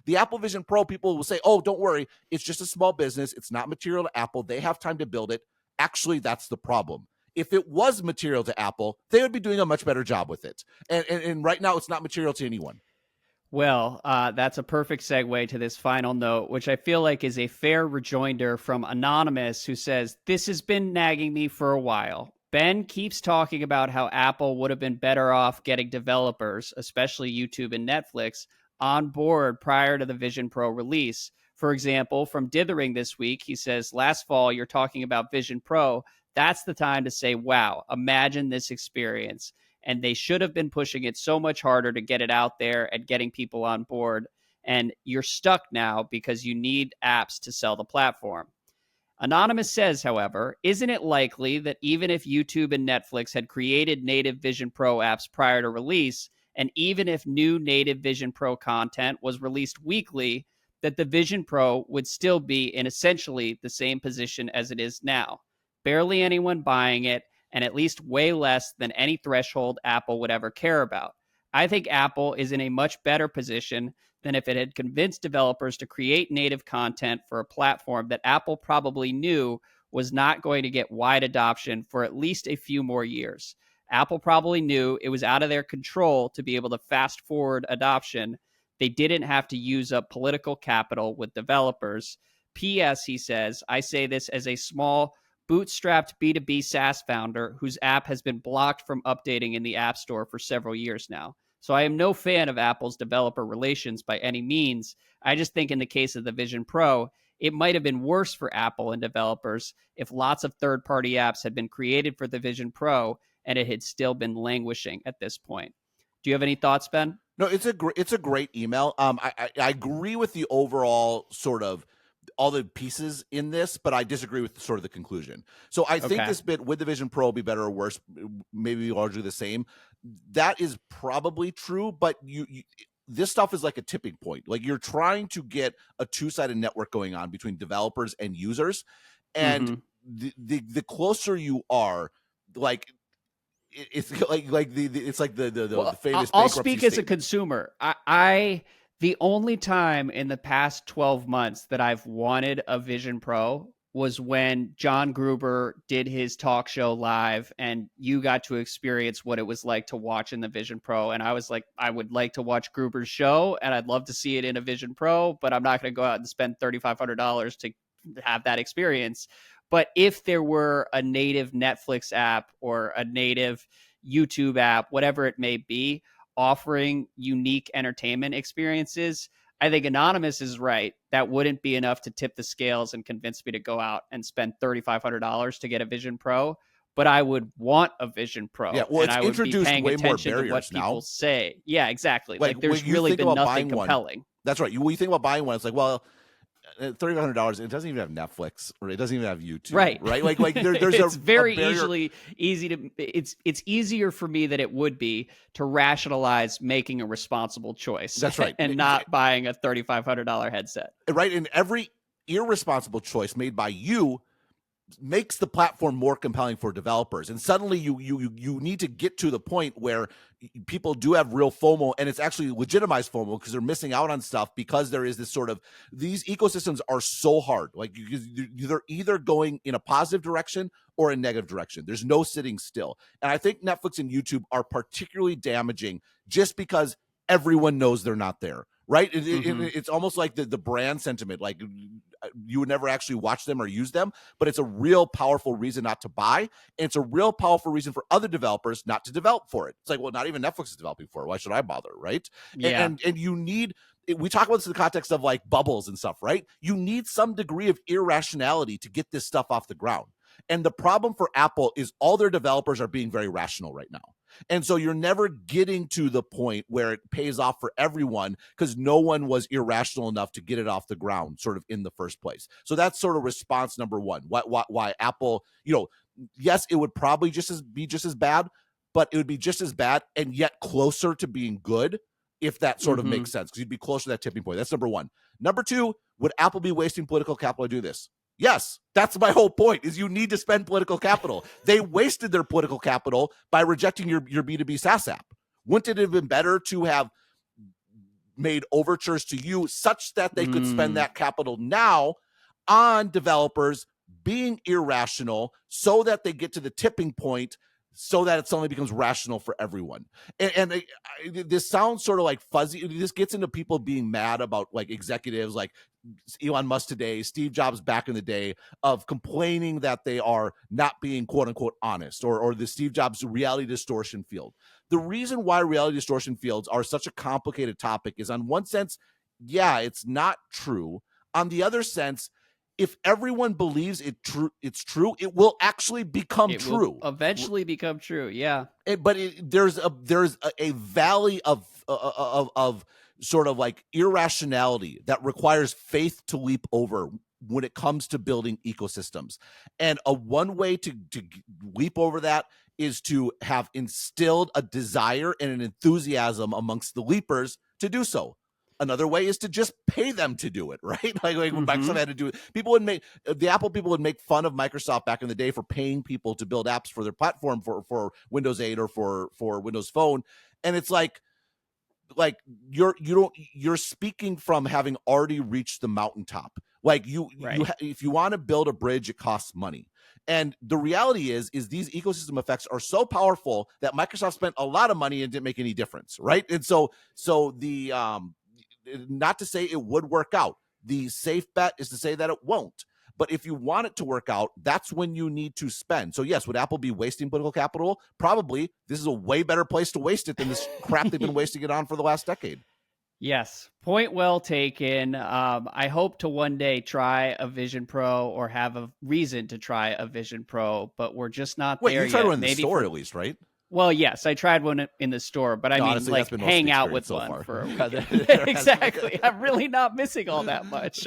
The Apple Vision Pro, people will say, oh, don't worry, it's just a small business. It's not material to Apple. They have time to build it. Actually, that's the problem. If it was material to Apple, they would be doing a much better job with it. And right now, it's not material to anyone. Well, that's a perfect segue to this final note, which I feel like is a fair rejoinder from Anonymous, who says, this has been nagging me for a while. Ben keeps talking about how Apple would have been better off getting developers, especially YouTube and Netflix, on board prior to the Vision Pro release. For example, from Dithering this week, he says, last fall, you're talking about Vision Pro. That's the time to say, wow, imagine this experience. And they should have been pushing it so much harder to get it out there and getting people on board. And you're stuck now because you need apps to sell the platform. Anonymous says, however, isn't it likely that even if YouTube and Netflix had created native Vision Pro apps prior to release, and even if new native Vision Pro content was released weekly, that the Vision Pro would still be in essentially the same position as it is now? Barely anyone buying it, and at least way less than any threshold Apple would ever care about. I think Apple is in a much better position than if it had convinced developers to create native content for a platform that Apple probably knew was not going to get wide adoption for at least a few more years. Apple probably knew it was out of their control to be able to fast forward adoption. They didn't have to use up political capital with developers. P.S., he says, I say this as a small bootstrapped B2B SaaS founder whose app has been blocked from updating in the App Store for several years now. So I am no fan of Apple's developer relations by any means. I just think in the case of the Vision Pro, it might have been worse for Apple and developers if lots of third-party apps had been created for the Vision Pro and it had still been languishing at this point. Do you have any thoughts, Ben? No, it's a great email. I agree with the overall sort of all the pieces in this, but I disagree with sort of the conclusion. So I think this bit with the Vision Pro will be better or worse, maybe largely the same. That is probably true, but you this stuff is like a tipping point. Like you're trying to get a two-sided network going on between developers and users, and the closer you are, like it's like the famous. I'll speak as a consumer. The only time in the past 12 months that I've wanted a Vision Pro was when John Gruber did his talk show live and you got to experience what it was like to watch in the Vision Pro. And I was like, I would like to watch Gruber's show and I'd love to see it in a Vision Pro, but I'm not going to go out and spend $3,500 to have that experience. But if there were a native Netflix app or a native YouTube app, whatever it may be, offering unique entertainment experiences, I think Anonymous is right. That wouldn't be enough to tip the scales and convince me to go out and spend $3,500 to get a Vision Pro. But I would want a Vision Pro. Yeah, well, and it's I would introduced be paying way more attention to what barriers people now. say. Yeah, exactly. Like there's when you really think been about nothing buying one, compelling. That's right. When you think about buying one, it's like, well, $3,500. It doesn't even have Netflix, or it doesn't even have YouTube. Right. Like there's it's very easy to. It's easier for me than it would be to rationalize making a responsible choice. That's right, and not buying a $3,500 headset. Right, and every irresponsible choice made by you makes the platform more compelling for developers, and suddenly you need to get to the point where people do have real FOMO, and it's actually legitimized FOMO because they're missing out on stuff, because there is this sort of, these ecosystems are so hard, like they're either going in a positive direction or a negative direction. There's no sitting still, and I think Netflix and YouTube are particularly damaging just because everyone knows they're not there. Right. It's almost like the brand sentiment, like you would never actually watch them or use them, but it's a real powerful reason not to buy. And it's a real powerful reason for other developers not to develop for it. It's like, well, not even Netflix is developing for it. Why should I bother? Right. Yeah. And you need, we talk about this in the context of like bubbles and stuff, right? You need some degree of irrationality to get this stuff off the ground. And the problem for Apple is all their developers are being very rational right now. And so you're never getting to the point where it pays off for everyone, because no one was irrational enough to get it off the ground sort of in the first place. So that's sort of response number one. Why Apple, yes, it would probably be just as bad, but it would be just as bad and yet closer to being good, if that sort of makes sense, because you'd be closer to that tipping point. That's number one. Number two, would Apple be wasting political capital to do this? Yes, that's my whole point, is you need to spend political capital. They wasted their political capital by rejecting your B2B SaaS app. Wouldn't it have been better to have made overtures to you such that they could spend that capital now on developers being irrational so that they get to the tipping point so that it suddenly becomes rational for everyone. And this sounds sort of like fuzzy. This gets into people being mad about like executives like Elon Musk today, Steve Jobs back in the day, of complaining that they are not being quote unquote honest, or the Steve Jobs reality distortion field. The reason why reality distortion fields are such a complicated topic is, on one sense, yeah, it's not true. On the other sense, if everyone believes it's true, it will actually become true. Will eventually become true. Yeah. There's a valley of sort of like irrationality that requires faith to leap over when it comes to building ecosystems. And one way to leap over that is to have instilled a desire and an enthusiasm amongst the leapers to do so. Another way is to just pay them to do it, right? Like when Microsoft had to do it. The Apple people would make fun of Microsoft back in the day for paying people to build apps for their platform for Windows 8 or for Windows Phone. And it's like you're speaking from having already reached the mountaintop. Like if you want to build a bridge, it costs money. And the reality is these ecosystem effects are so powerful that Microsoft spent a lot of money and didn't make any difference, right? And so the not to say it would work out. The safe bet is to say that it won't. But if you want it to work out, that's when you need to spend. So yes, would Apple be wasting political capital? Probably. This is a way better place to waste it than this crap they've been wasting it on for the last decade. Yes. Point well taken. I hope to one day try a Vision Pro, or have a reason to try a Vision Pro, but we're just not there yet. Wait, you tried one in the store at least, right? Well, yes, I tried one in the store, but I mean, honestly, like, hang out with so one far. for a week. Exactly. I'm really not missing all that much.